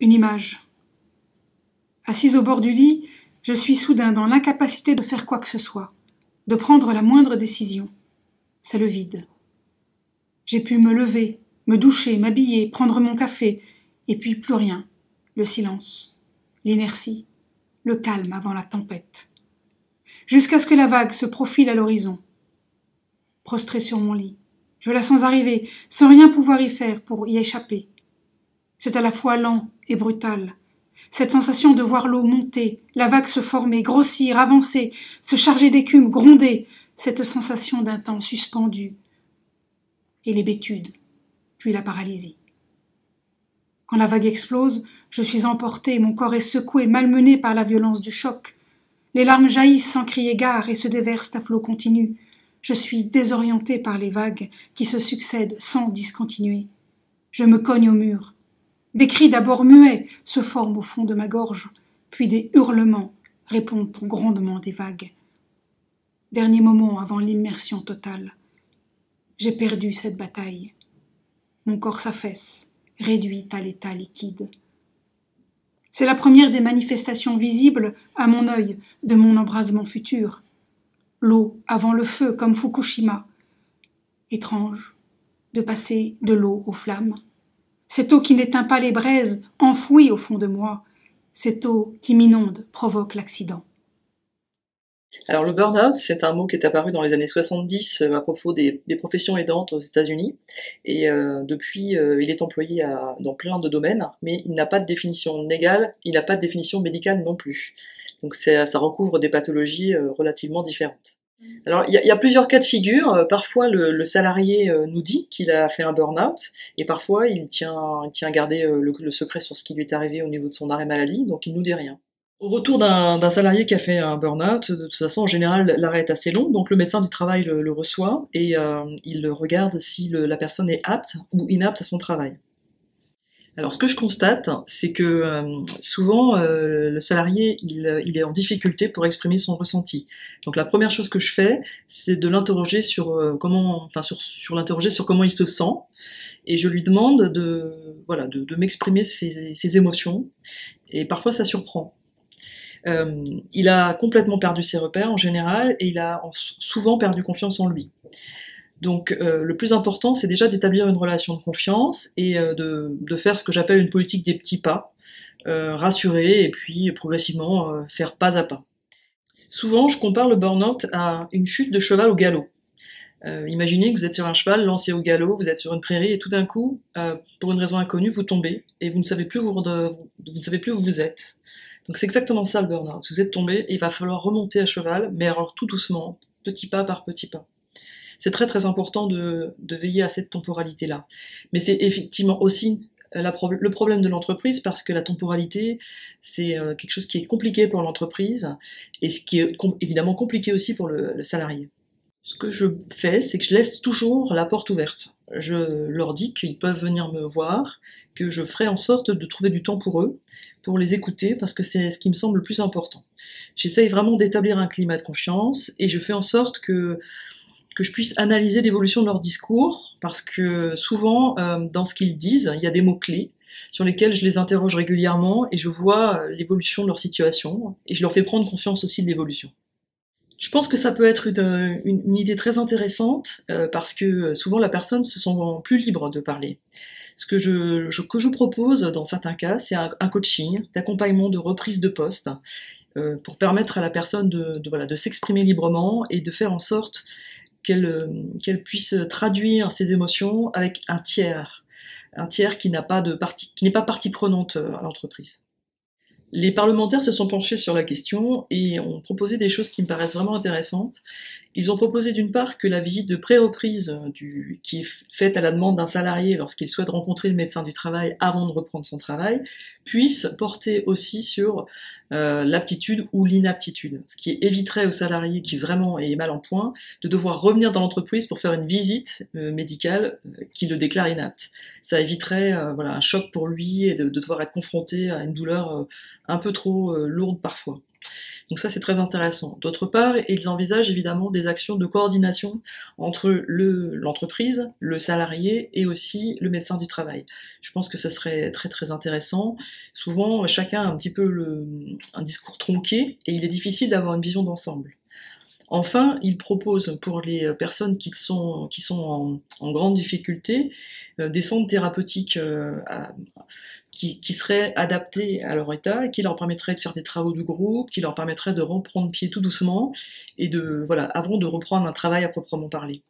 Une image. Assise au bord du lit, je suis soudain dans l'incapacité de faire quoi que ce soit, de prendre la moindre décision. C'est le vide. J'ai pu me lever, me doucher, m'habiller, prendre mon café, et puis plus rien. Le silence, l'inertie, le calme avant la tempête. Jusqu'à ce que la vague se profile à l'horizon. Prostrée sur mon lit, je la sens arriver, sans rien pouvoir y faire pour y échapper. C'est à la fois lent et brutal. Cette sensation de voir l'eau monter, la vague se former, grossir, avancer, se charger d'écume, gronder, cette sensation d'un temps suspendu. Et l'hébétude, puis la paralysie. Quand la vague explose, je suis emportée, mon corps est secoué, malmené par la violence du choc. Les larmes jaillissent sans crier gare et se déversent à flot continu. Je suis désorientée par les vagues qui se succèdent sans discontinuer. Je me cogne au mur. Des cris d'abord muets se forment au fond de ma gorge, puis des hurlements répondent au grondement des vagues. Dernier moment avant l'immersion totale. J'ai perdu cette bataille. Mon corps s'affaisse, réduit à l'état liquide. C'est la première des manifestations visibles à mon œil de mon embrasement futur. L'eau avant le feu, comme Fukushima. Étrange de passer de l'eau aux flammes. Cette eau qui n'éteint pas les braises, enfouie au fond de moi. Cette eau qui m'inonde provoque l'accident. Alors le burn-out, c'est un mot qui est apparu dans les années 70 à propos des professions aidantes aux États-Unis. Et depuis, il est employé dans plein de domaines, mais il n'a pas de définition légale, il n'a pas de définition médicale non plus. Donc ça recouvre des pathologies relativement différentes. Alors il y a plusieurs cas de figure. Parfois le salarié nous dit qu'il a fait un burn-out, et parfois il tient à garder le secret sur ce qui lui est arrivé au niveau de son arrêt maladie, donc il nous dit rien. Au retour d'un salarié qui a fait un burn-out, de toute façon, en général, l'arrêt est assez long, donc le médecin du travail le reçoit et il regarde si la personne est apte ou inapte à son travail. Alors, ce que je constate, c'est que souvent, le salarié, il est en difficulté pour exprimer son ressenti. Donc, la première chose que je fais, c'est de l'interroger sur l'interroger sur comment il se sent, et je lui demande de m'exprimer ses émotions, et parfois ça surprend. Il a complètement perdu ses repères en général et il a souvent perdu confiance en lui. Donc le plus important, c'est déjà d'établir une relation de confiance et de faire ce que j'appelle une politique des petits pas, rassurer et puis progressivement faire pas à pas. Souvent, je compare le burn-out à une chute de cheval au galop. Imaginez que vous êtes sur un cheval lancé au galop, vous êtes sur une prairie et tout d'un coup, pour une raison inconnue, vous tombez et vous ne savez plus où vous êtes. Donc c'est exactement ça le burn-out. Vous êtes tombé et il va falloir remonter à cheval, mais alors tout doucement, petit pas par petit pas. C'est très très important de veiller à cette temporalité-là. Mais c'est effectivement aussi le problème de l'entreprise, parce que la temporalité, c'est quelque chose qui est compliqué pour l'entreprise et ce qui est évidemment compliqué aussi pour le salarié. Ce que je fais, c'est que je laisse toujours la porte ouverte. Je leur dis qu'ils peuvent venir me voir, que je ferai en sorte de trouver du temps pour eux, pour les écouter, parce que c'est ce qui me semble le plus important. J'essaye vraiment d'établir un climat de confiance, et je fais en sorte que je puisse analyser l'évolution de leur discours, parce que souvent, dans ce qu'ils disent, il y a des mots-clés sur lesquels je les interroge régulièrement, et je vois l'évolution de leur situation, et je leur fais prendre conscience aussi de l'évolution. Je pense que ça peut être une idée très intéressante, parce que souvent la personne se sent plus libre de parler. Ce que je propose dans certains cas, c'est un coaching d'accompagnement de reprise de poste, pour permettre à la personne de s'exprimer librement et de faire en sorte qu'elle puisse traduire ses émotions avec un tiers qui n'est pas partie prenante à l'entreprise. Les parlementaires se sont penchés sur la question et ont proposé des choses qui me paraissent vraiment intéressantes. Ils ont proposé d'une part que la visite de pré-reprise qui est faite à la demande d'un salarié lorsqu'il souhaite rencontrer le médecin du travail avant de reprendre son travail puisse porter aussi sur l'aptitude ou l'inaptitude, ce qui éviterait au salarié qui vraiment est mal en point de devoir revenir dans l'entreprise pour faire une visite médicale qui le déclare inapte. Ça éviterait un choc pour lui et de devoir être confronté à une douleur un peu trop lourde parfois. Donc ça, c'est très intéressant. D'autre part, ils envisagent évidemment des actions de coordination entre l'entreprise, le salarié et aussi le médecin du travail. Je pense que ce serait très très intéressant. Souvent, chacun a un petit peu un discours tronqué et il est difficile d'avoir une vision d'ensemble. Enfin, ils proposent pour les personnes qui sont en grande difficulté des centres thérapeutiques qui seraient adaptés à leur état, qui leur permettraient de faire des travaux de groupe, qui leur permettraient de reprendre pied tout doucement et avant de reprendre un travail à proprement parler.